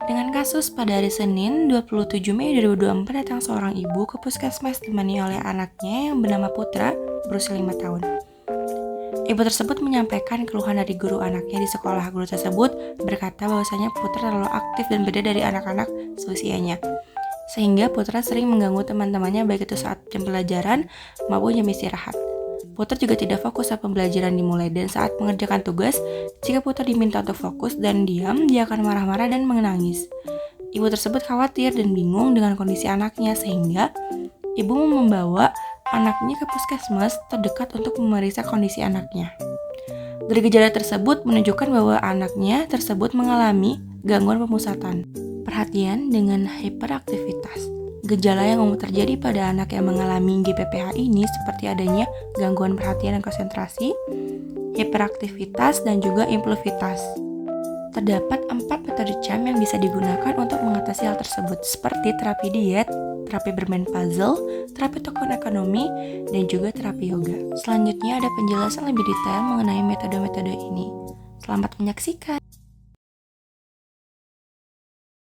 Dengan kasus pada hari Senin 27 Mei 2024 datang seorang ibu ke puskesmas ditemani oleh anaknya yang bernama Putra berusia 5 tahun. Ibu tersebut menyampaikan keluhan dari guru anaknya di sekolah. Guru tersebut berkata bahwasanya Putra terlalu aktif dan beda dari anak-anak seusianya, sehingga Putra sering mengganggu teman-temannya baik itu saat jam pelajaran maupun jam istirahat. Putra juga tidak fokus saat pembelajaran dimulai, dan saat mengerjakan tugas, jika Putra diminta untuk fokus dan diam, dia akan marah-marah dan menangis. Ibu tersebut khawatir dan bingung dengan kondisi anaknya, sehingga ibu membawa anaknya ke puskesmas terdekat untuk memeriksa kondisi anaknya. Dari gejala tersebut menunjukkan bahwa anaknya tersebut mengalami gangguan pemusatan, perhatian dengan hiperaktivitas. Gejala yang umum terjadi pada anak yang mengalami GPPH ini seperti adanya gangguan perhatian dan konsentrasi, hiperaktivitas, dan juga impulsivitas. Terdapat 4 metode CAM yang bisa digunakan untuk mengatasi hal tersebut, seperti terapi diet, terapi bermain puzzle, terapi token ekonomi, dan juga terapi yoga. Selanjutnya ada penjelasan lebih detail mengenai metode-metode ini. Selamat menyaksikan.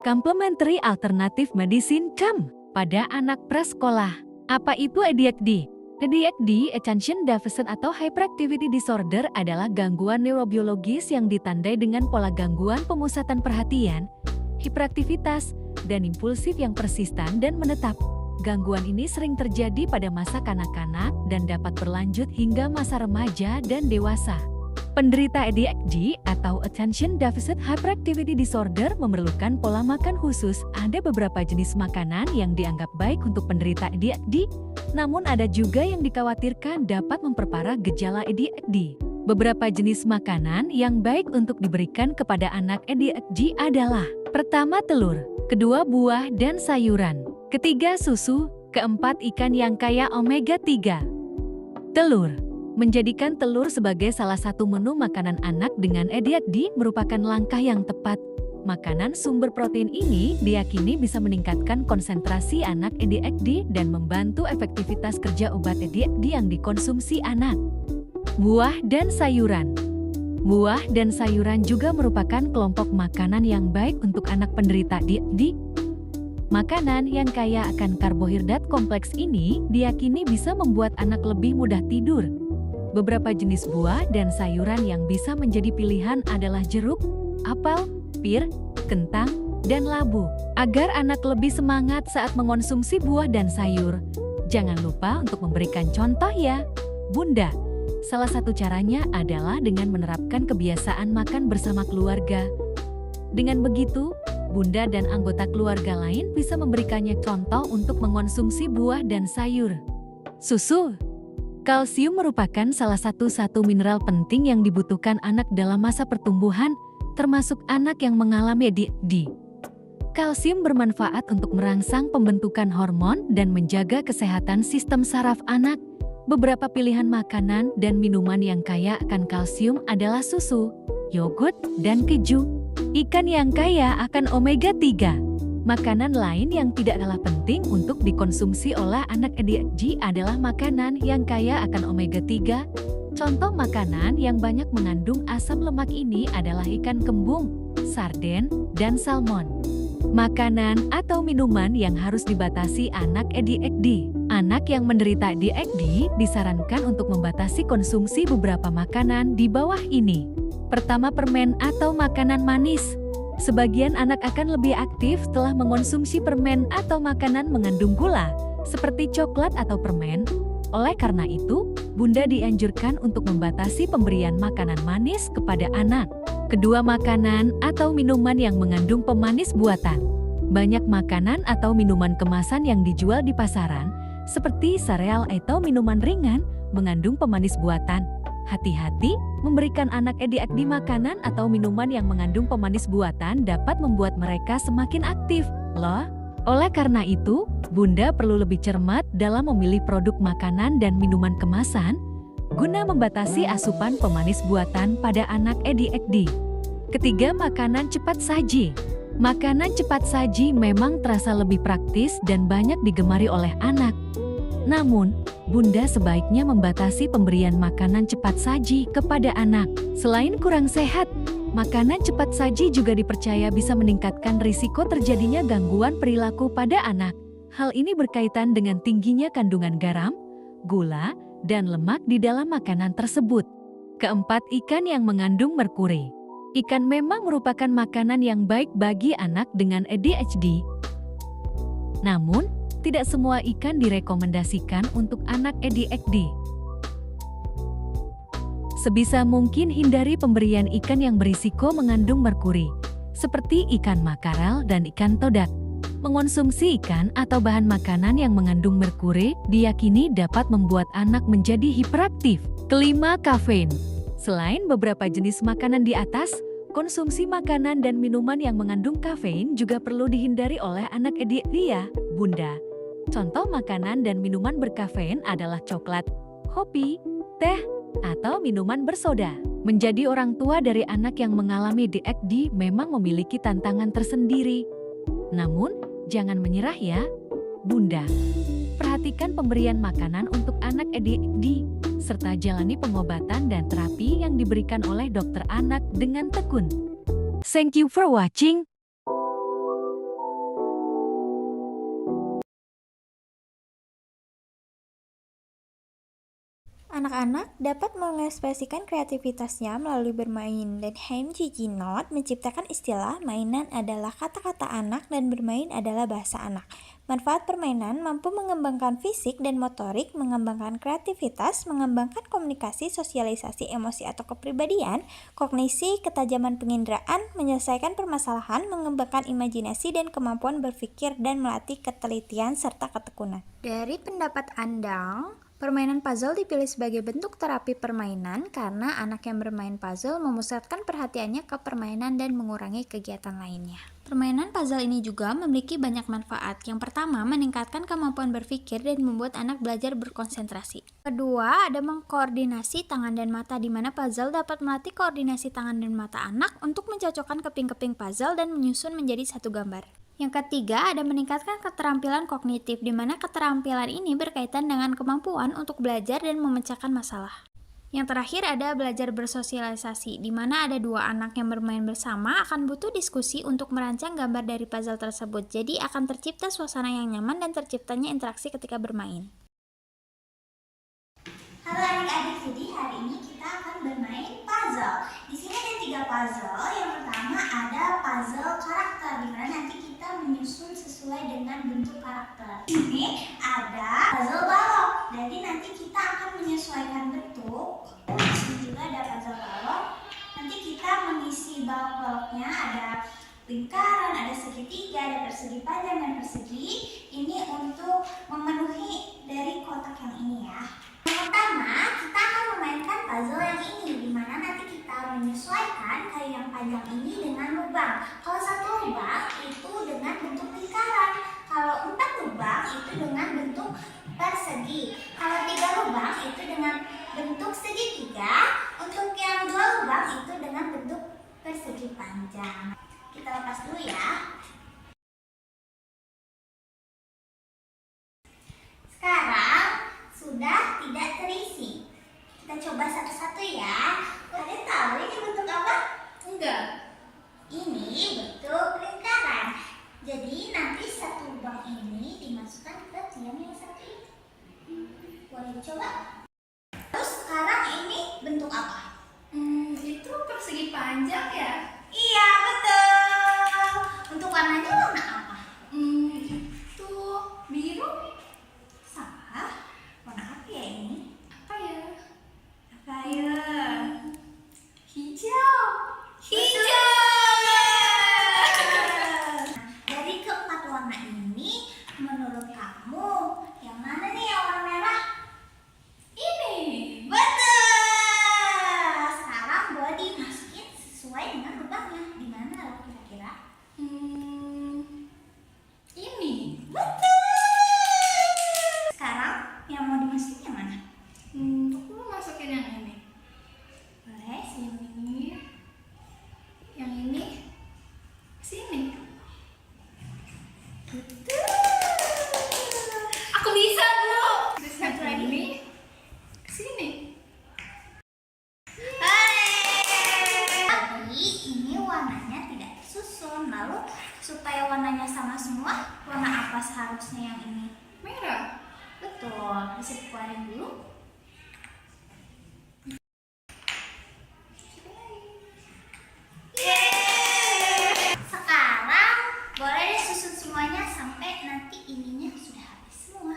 Complementary Alternative Medicine CAM pada anak prasekolah. Apa itu ADHD? ADHD, Attention Deficit atau Hyperactivity Disorder, adalah gangguan neurobiologis yang ditandai dengan pola gangguan pemusatan perhatian, hiperaktivitas, dan impulsif yang persistan dan menetap. Gangguan ini sering terjadi pada masa kanak-kanak dan dapat berlanjut hingga masa remaja dan dewasa. Penderita ADHD atau Attention Deficit Hyperactivity Disorder memerlukan pola makan khusus. Ada beberapa jenis makanan yang dianggap baik untuk penderita ADHD, namun ada juga yang dikhawatirkan dapat memperparah gejala ADHD. Beberapa jenis makanan yang baik untuk diberikan kepada anak ADHD adalah: pertama, telur; kedua, buah dan sayuran; ketiga, susu; keempat, ikan yang kaya omega 3. Telur. Menjadikan telur sebagai salah satu menu makanan anak dengan ADHD merupakan langkah yang tepat. Makanan sumber protein ini diyakini bisa meningkatkan konsentrasi anak ADHD dan membantu efektivitas kerja obat ADHD yang dikonsumsi anak. Buah dan sayuran. Buah dan sayuran juga merupakan kelompok makanan yang baik untuk anak penderita ADHD. Makanan yang kaya akan karbohidrat kompleks ini diyakini bisa membuat anak lebih mudah tidur. Beberapa jenis buah dan sayuran yang bisa menjadi pilihan adalah jeruk, apel, pir, kentang, dan labu. Agar anak lebih semangat saat mengonsumsi buah dan sayur, jangan lupa untuk memberikan contoh ya, Bunda. Salah satu caranya adalah dengan menerapkan kebiasaan makan bersama keluarga. Dengan begitu, Bunda dan anggota keluarga lain bisa memberikannya contoh untuk mengonsumsi buah dan sayur. Susu. Kalsium merupakan salah satu mineral penting yang dibutuhkan anak dalam masa pertumbuhan, termasuk anak yang mengalami ADHD. Kalsium bermanfaat untuk merangsang pembentukan hormon dan menjaga kesehatan sistem saraf anak. Beberapa pilihan makanan dan minuman yang kaya akan kalsium adalah susu, yogurt, dan keju. Ikan yang kaya akan omega 3. Makanan lain yang tidak kalah penting untuk dikonsumsi oleh anak ADHD adalah makanan yang kaya akan omega 3. Contoh makanan yang banyak mengandung asam lemak ini adalah ikan kembung, sarden, dan salmon. Makanan atau minuman yang harus dibatasi anak ADHD. Anak yang menderita ADHD disarankan untuk membatasi konsumsi beberapa makanan di bawah ini. Pertama, permen atau makanan manis. Sebagian anak akan lebih aktif setelah mengonsumsi permen atau makanan mengandung gula, seperti coklat atau permen. Oleh karena itu, Bunda dianjurkan untuk membatasi pemberian makanan manis kepada anak. Kedua, makanan atau minuman yang mengandung pemanis buatan. Banyak makanan atau minuman kemasan yang dijual di pasaran, seperti sereal atau minuman ringan, mengandung pemanis buatan. Hati-hati, memberikan anak ADHD makanan atau minuman yang mengandung pemanis buatan dapat membuat mereka semakin aktif, loh. Oleh karena itu, Bunda perlu lebih cermat dalam memilih produk makanan dan minuman kemasan, guna membatasi asupan pemanis buatan pada anak ADHD. Ketiga, makanan cepat saji. Makanan cepat saji memang terasa lebih praktis dan banyak digemari oleh anak. Namun, Bunda sebaiknya membatasi pemberian makanan cepat saji kepada anak. Selain kurang sehat, makanan cepat saji juga dipercaya bisa meningkatkan risiko terjadinya gangguan perilaku pada anak. Hal ini berkaitan dengan tingginya kandungan garam, gula, dan lemak di dalam makanan tersebut. Keempat, ikan yang mengandung merkuri. Ikan memang merupakan makanan yang baik bagi anak dengan ADHD. Namun, tidak semua ikan direkomendasikan untuk anak ADHD. Sebisa mungkin hindari pemberian ikan yang berisiko mengandung merkuri, seperti ikan makarel dan ikan todak. Mengonsumsi ikan atau bahan makanan yang mengandung merkuri diyakini dapat membuat anak menjadi hiperaktif. Kelima, kafein. Selain beberapa jenis makanan di atas, konsumsi makanan dan minuman yang mengandung kafein juga perlu dihindari oleh anak ADHD ya, Bunda. Contoh makanan dan minuman berkafein adalah coklat, kopi, teh, atau minuman bersoda. Menjadi orang tua dari anak yang mengalami ADHD memang memiliki tantangan tersendiri. Namun, jangan menyerah ya, Bunda. Perhatikan pemberian makanan untuk anak ADHD, serta jalani pengobatan dan terapi yang diberikan oleh dokter anak dengan tekun. Thank you for watching. Anak-anak dapat mengekspresikan kreativitasnya melalui bermain, dan Haim Gigi Not menciptakan istilah mainan adalah kata-kata anak dan bermain adalah bahasa anak. Manfaat permainan mampu mengembangkan fisik dan motorik, mengembangkan kreativitas, mengembangkan komunikasi, sosialisasi, emosi atau kepribadian, kognisi, ketajaman penginderaan, menyelesaikan permasalahan, mengembangkan imajinasi dan kemampuan berpikir, dan melatih ketelitian serta ketekunan. Dari pendapat Andang, permainan puzzle dipilih sebagai bentuk terapi permainan karena anak yang bermain puzzle memusatkan perhatiannya ke permainan dan mengurangi kegiatan lainnya. Permainan puzzle ini juga memiliki banyak manfaat. Yang pertama, meningkatkan kemampuan berpikir dan membuat anak belajar berkonsentrasi. Kedua, ada mengkoordinasi tangan dan mata, di mana puzzle dapat melatih koordinasi tangan dan mata anak untuk mencocokkan keping-keping puzzle dan menyusun menjadi satu gambar. Yang ketiga, ada meningkatkan keterampilan kognitif, di mana keterampilan ini berkaitan dengan kemampuan untuk belajar dan memecahkan masalah. Yang terakhir ada belajar bersosialisasi, di mana ada dua anak yang bermain bersama akan butuh diskusi untuk merancang gambar dari puzzle tersebut. Jadi akan tercipta suasana yang nyaman dan terciptanya interaksi ketika bermain. Halo adik-adik, jadi hari ini kita akan bermain puzzle. Di sini ada 3 puzzle. Yang pertama ada puzzle karakter, di mana nanti kita menyusun sesuai dengan bentuk karakter. Ini ada puzzle balok, jadi nanti kita akan menyesuaikan bentuk. Di sini juga ada puzzle balok. Nanti kita mengisi balok-baloknya, ada lingkaran, ada segitiga, ada persegi panjang dan persegi. Ini untuk memenuhi dari kotak yang ini ya. Yang pertama, kita akan memainkan puzzle yang ini, di mana nanti kita menyesuaikan kayu yang panjang ini dengan lubang. Kalau 1 lubang itu dengan bentuk lingkaran, kalau 4 lubang itu dengan bentuk persegi, kalau 3 lubang itu dengan bentuk segitiga, untuk yang 2 lubang itu dengan bentuk persegi panjang. Kita lepas dulu ya. Sekarang sudah tidak terisi. Kita coba satu-satu ya. Kalian tahu ini bentuk apa? Enggak. Ini bentuk lingkaran. Jadi nanti 1 lubang ini dimasukkan ke tiang yang 1 ini. Boleh dicoba? Terus sekarang ini bentuk apa? Itu persegi panjang ya? Iya, betul. Untuk warnanya warna apa? Itu biru. Salah. Warna apa ya ini? Apa ya? Apa ya? Hijau. Hijau. Dari keempat warna ini, menurut kamu yang mana nih yang warna merah? Ini. Betul. Sekarang boleh dimasukin sesuai dengan lubangnya. Di mana kira-kira? Ini. Betul. Sekarang yang mau dimasukin yang mana? Aku mau masukin yang ini. Boleh. Sini. Yang ini. Sini. Betul. Aku bisa, Bu. warnanya sama semua, warna apa seharusnya yang ini? Merah. Betul, bisa dikeluarin dulu. Yeay! Sekarang boleh deh susun semuanya sampai nanti ininya sudah habis semua.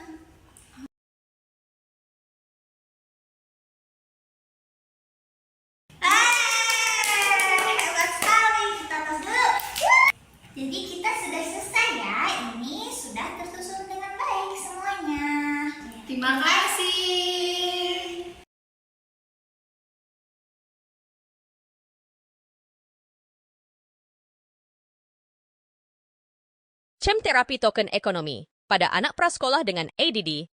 Hebat sekali, kita tos dulu. Jadi kita sudah selesai ya, ini sudah tersusun dengan baik semuanya. Terima kasih. CHEM terapi token ekonomi pada anak prasekolah dengan ADD.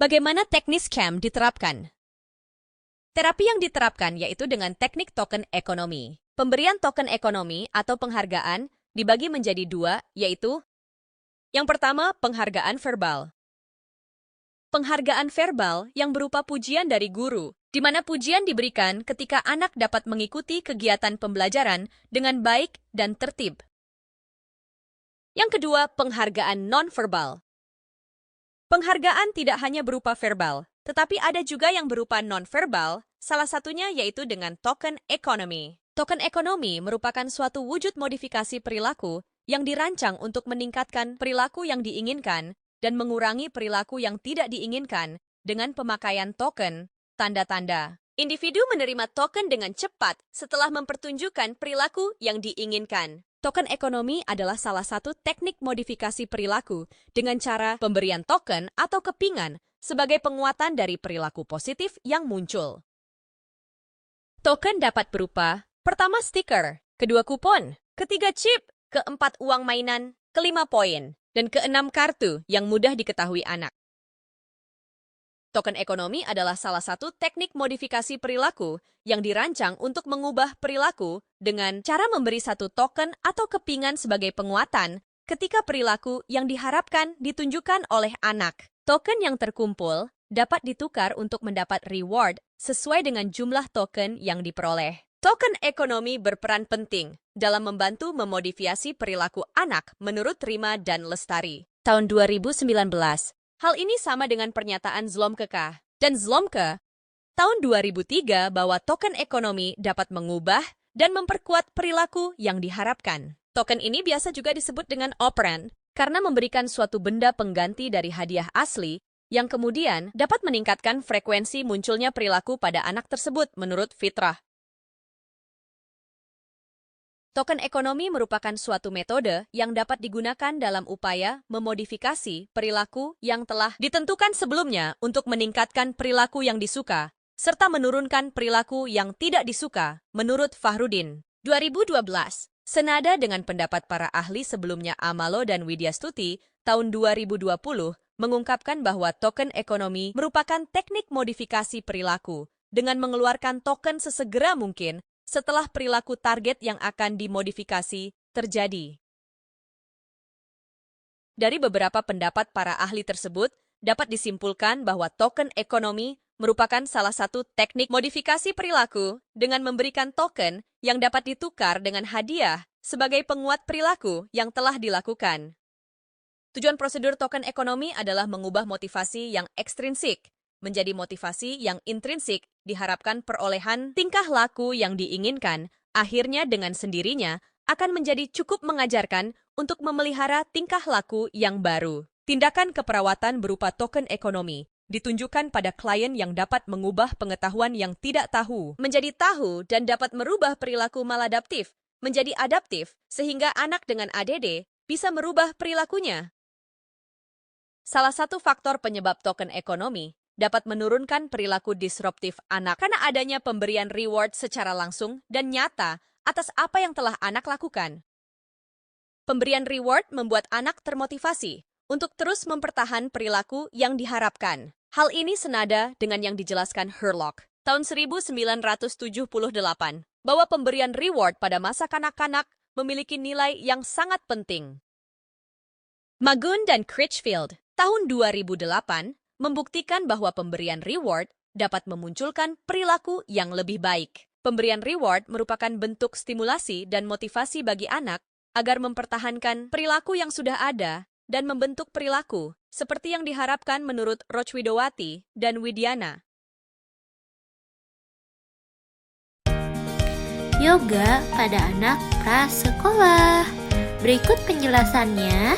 Bagaimana teknis CHEM diterapkan? Terapi yang diterapkan yaitu dengan teknik token ekonomi. Pemberian token ekonomi atau penghargaan dibagi menjadi dua, yaitu yang pertama, penghargaan verbal. Penghargaan verbal yang berupa pujian dari guru, di mana pujian diberikan ketika anak dapat mengikuti kegiatan pembelajaran dengan baik dan tertib. Yang kedua, penghargaan non-verbal. Penghargaan tidak hanya berupa verbal, tetapi ada juga yang berupa non-verbal, salah satunya yaitu dengan token ekonomi. Token ekonomi merupakan suatu wujud modifikasi perilaku yang dirancang untuk meningkatkan perilaku yang diinginkan dan mengurangi perilaku yang tidak diinginkan dengan pemakaian token, tanda-tanda. Individu menerima token dengan cepat setelah mempertunjukkan perilaku yang diinginkan. Token ekonomi adalah salah satu teknik modifikasi perilaku dengan cara pemberian token atau kepingan sebagai penguatan dari perilaku positif yang muncul. Token dapat berupa, pertama stiker, kedua kupon, ketiga chip, keempat uang mainan, kelima poin, dan keenam kartu yang mudah diketahui anak. Token ekonomi adalah salah satu teknik modifikasi perilaku yang dirancang untuk mengubah perilaku dengan cara memberi satu token atau kepingan sebagai penguatan ketika perilaku yang diharapkan ditunjukkan oleh anak. Token yang terkumpul dapat ditukar untuk mendapat reward sesuai dengan jumlah token yang diperoleh. Token ekonomi berperan penting dalam membantu memodifikasi perilaku anak menurut Rima dan Lestari. Tahun 2019, hal ini sama dengan pernyataan Zlomke dan Zlomke tahun 2003 bahwa token ekonomi dapat mengubah dan memperkuat perilaku yang diharapkan. Token ini biasa juga disebut dengan operand karena memberikan suatu benda pengganti dari hadiah asli yang kemudian dapat meningkatkan frekuensi munculnya perilaku pada anak tersebut menurut fitrah. Token ekonomi merupakan suatu metode yang dapat digunakan dalam upaya memodifikasi perilaku yang telah ditentukan sebelumnya untuk meningkatkan perilaku yang disuka, serta menurunkan perilaku yang tidak disuka, menurut Fahrudin. 2012, senada dengan pendapat para ahli sebelumnya Amalo dan Widya Stuti, tahun 2020 mengungkapkan bahwa token ekonomi merupakan teknik modifikasi perilaku dengan mengeluarkan token sesegera mungkin setelah perilaku target yang akan dimodifikasi terjadi. Dari beberapa pendapat para ahli tersebut, dapat disimpulkan bahwa token ekonomi merupakan salah satu teknik modifikasi perilaku dengan memberikan token yang dapat ditukar dengan hadiah sebagai penguat perilaku yang telah dilakukan. Tujuan prosedur token ekonomi adalah mengubah motivasi yang ekstrinsik menjadi motivasi yang intrinsik, diharapkan perolehan tingkah laku yang diinginkan, akhirnya dengan sendirinya akan menjadi cukup mengajarkan untuk memelihara tingkah laku yang baru. Tindakan keperawatan berupa token ekonomi ditunjukkan pada klien yang dapat mengubah pengetahuan yang tidak tahu menjadi tahu dan dapat merubah perilaku maladaptif menjadi adaptif, sehingga anak dengan ADD bisa merubah perilakunya. Salah satu faktor penyebab token ekonomi dapat menurunkan perilaku disruptif anak karena adanya pemberian reward secara langsung dan nyata atas apa yang telah anak lakukan. Pemberian reward membuat anak termotivasi untuk terus mempertahankan perilaku yang diharapkan. Hal ini senada dengan yang dijelaskan Herlock tahun 1978, bahwa pemberian reward pada masa kanak-kanak memiliki nilai yang sangat penting. Magun dan Critchfield tahun 2008 membuktikan bahwa pemberian reward dapat memunculkan perilaku yang lebih baik. Pemberian reward merupakan bentuk stimulasi dan motivasi bagi anak agar mempertahankan perilaku yang sudah ada dan membentuk perilaku seperti yang diharapkan menurut Rochwidowati dan Widiana. Yoga pada anak prasekolah. Berikut penjelasannya.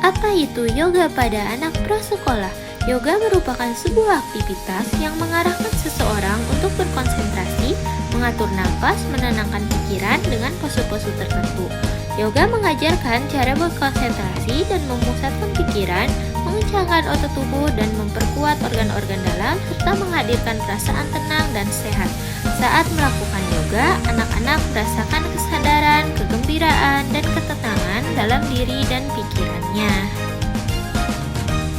Apa itu yoga pada anak prasekolah? Yoga merupakan sebuah aktivitas yang mengarahkan seseorang untuk berkonsentrasi, mengatur napas, menenangkan pikiran dengan pose-pose tertentu. Yoga mengajarkan cara berkonsentrasi dan memusatkan pikiran, mengencangkan otot tubuh dan memperkuat organ-organ dalam, serta menghadirkan perasaan tenang dan sehat. Saat melakukan yoga, anak-anak merasakan kesadaran, kegembiraan, dan ketenangan dalam diri dan pikirannya.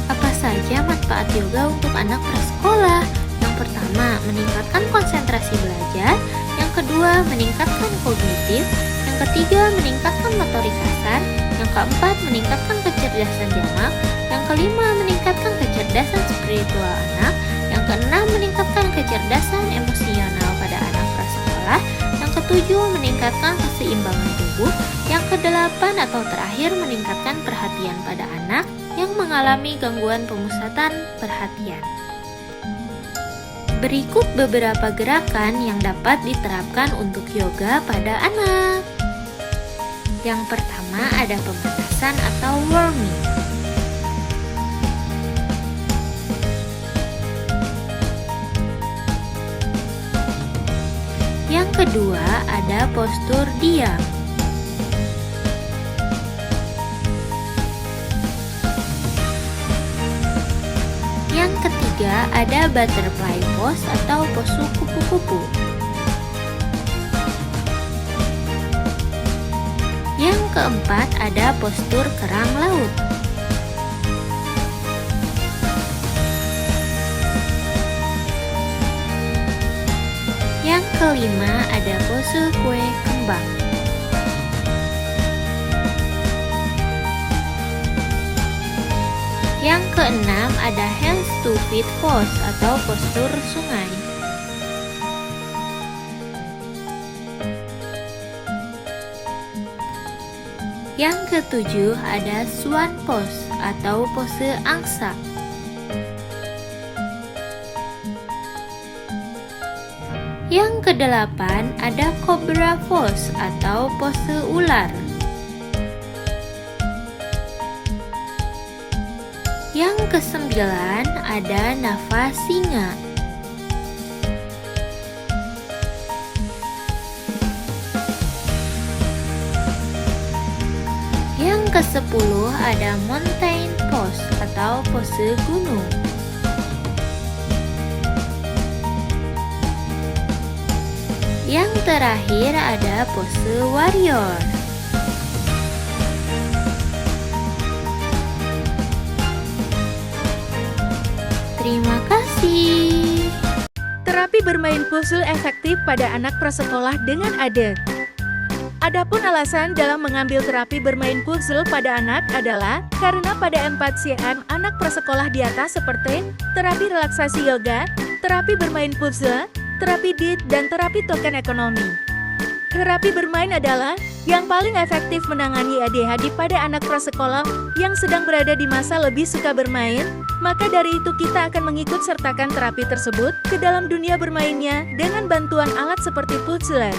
Apa saja manfaat yoga untuk anak prasekolah? Yang pertama, meningkatkan konsentrasi belajar. Yang kedua, meningkatkan kognitif. Yang ketiga, meningkatkan motorik kasar. Yang keempat, meningkatkan kecerdasan jamak. Yang kelima, meningkatkan kecerdasan spiritual anak. Yang keenam, meningkatkan kecerdasan emosional pada anak prasekolah. Yang ketujuh, meningkatkan keseimbangan tubuh. Yang kedelapan atau terakhir, meningkatkan perhatian pada anak yang mengalami gangguan pemusatan perhatian. Berikut beberapa gerakan yang dapat diterapkan untuk yoga pada anak. Yang pertama ada pemanasan atau warming. Yang kedua ada postur diam. Yang ketiga ada butterfly pose atau pose kupu-kupu. Yang keempat ada postur kerang laut. Yang kelima ada pose kue kembang. Yang keenam ada hands to feet pose atau postur sungai. Yang ketujuh ada swan pose atau pose angsa. Yang kedelapan ada cobra pose atau pose ular. Yang kesembilan ada nafas singa. Yang kesepuluh ada mountain pose atau pose gunung. Yang terakhir ada pose warrior. Terima kasih. Terapi bermain puzzle efektif pada anak prasekolah dengan adik. Adapun alasan dalam mengambil terapi bermain puzzle pada anak adalah karena pada 4 CM anak prasekolah di atas seperti terapi relaksasi yoga, terapi bermain puzzle, terapi DIT, dan terapi token ekonomi. Terapi bermain adalah yang paling efektif menangani ADHD pada anak prasekolah yang sedang berada di masa lebih suka bermain, maka dari itu kita akan mengikut sertakan terapi tersebut ke dalam dunia bermainnya dengan bantuan alat seperti puzzle.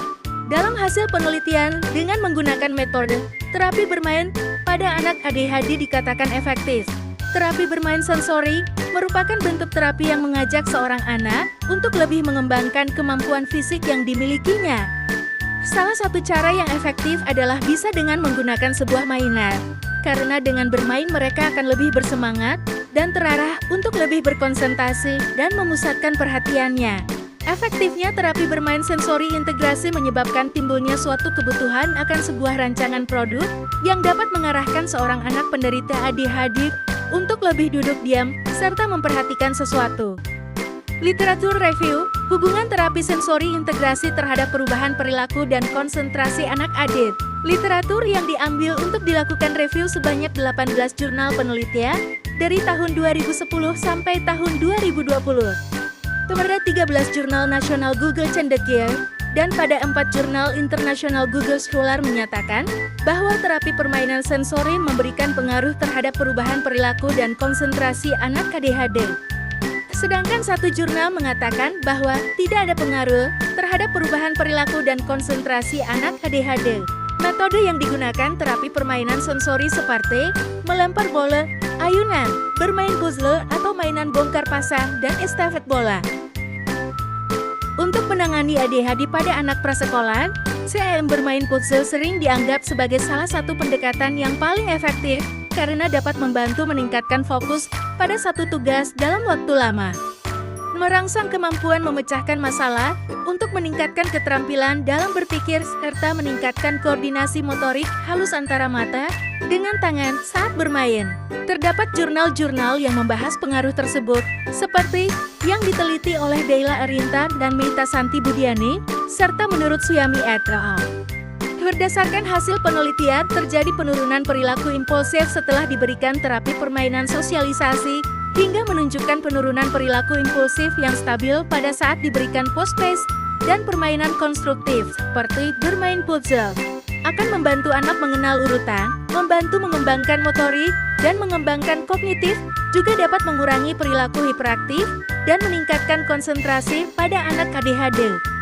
Dalam hasil penelitian, dengan menggunakan metode terapi bermain pada anak ADHD dikatakan efektif. Terapi bermain sensori merupakan bentuk terapi yang mengajak seorang anak untuk lebih mengembangkan kemampuan fisik yang dimilikinya. Salah satu cara yang efektif adalah bisa dengan menggunakan sebuah mainan. Karena dengan bermain mereka akan lebih bersemangat dan terarah untuk lebih berkonsentrasi dan memusatkan perhatiannya. Efektifnya terapi bermain sensori integrasi menyebabkan timbulnya suatu kebutuhan akan sebuah rancangan produk yang dapat mengarahkan seorang anak penderita ADHD untuk lebih duduk diam serta memperhatikan sesuatu. Literatur review, hubungan terapi sensori integrasi terhadap perubahan perilaku dan konsentrasi anak ADHD. Literatur yang diambil untuk dilakukan review sebanyak 18 jurnal penelitian dari tahun 2010 sampai tahun 2020. Terdapat 13 jurnal nasional Google Cendekia, Dan pada 4 jurnal internasional Google Scholar menyatakan bahwa terapi permainan sensori memberikan pengaruh terhadap perubahan perilaku dan konsentrasi anak ADHD. Sedangkan satu jurnal mengatakan bahwa tidak ada pengaruh terhadap perubahan perilaku dan konsentrasi anak ADHD. Metode yang digunakan terapi permainan sensori seperti melempar bola, ayunan, bermain puzzle atau mainan bongkar pasang, dan estafet bola. Untuk menangani ADHD pada anak prasekolah, CEM bermain puzzle sering dianggap sebagai salah satu pendekatan yang paling efektif karena dapat membantu meningkatkan fokus pada satu tugas dalam waktu lama. Merangsang kemampuan memecahkan masalah untuk meningkatkan keterampilan dalam berpikir serta meningkatkan koordinasi motorik halus antara mata dengan tangan saat bermain. Terdapat jurnal-jurnal yang membahas pengaruh tersebut, seperti yang diteliti oleh Deila Arinta dan Meita Santi Budiani, serta menurut Suyami et al. Berdasarkan hasil penelitian, terjadi penurunan perilaku impulsif setelah diberikan terapi permainan sosialisasi, hingga menunjukkan penurunan perilaku impulsif yang stabil pada saat diberikan post-pace dan permainan konstruktif, seperti bermain puzzle. Akan membantu anak mengenal urutan, membantu mengembangkan motorik, dan mengembangkan kognitif, juga dapat mengurangi perilaku hiperaktif dan meningkatkan konsentrasi pada anak ADHD.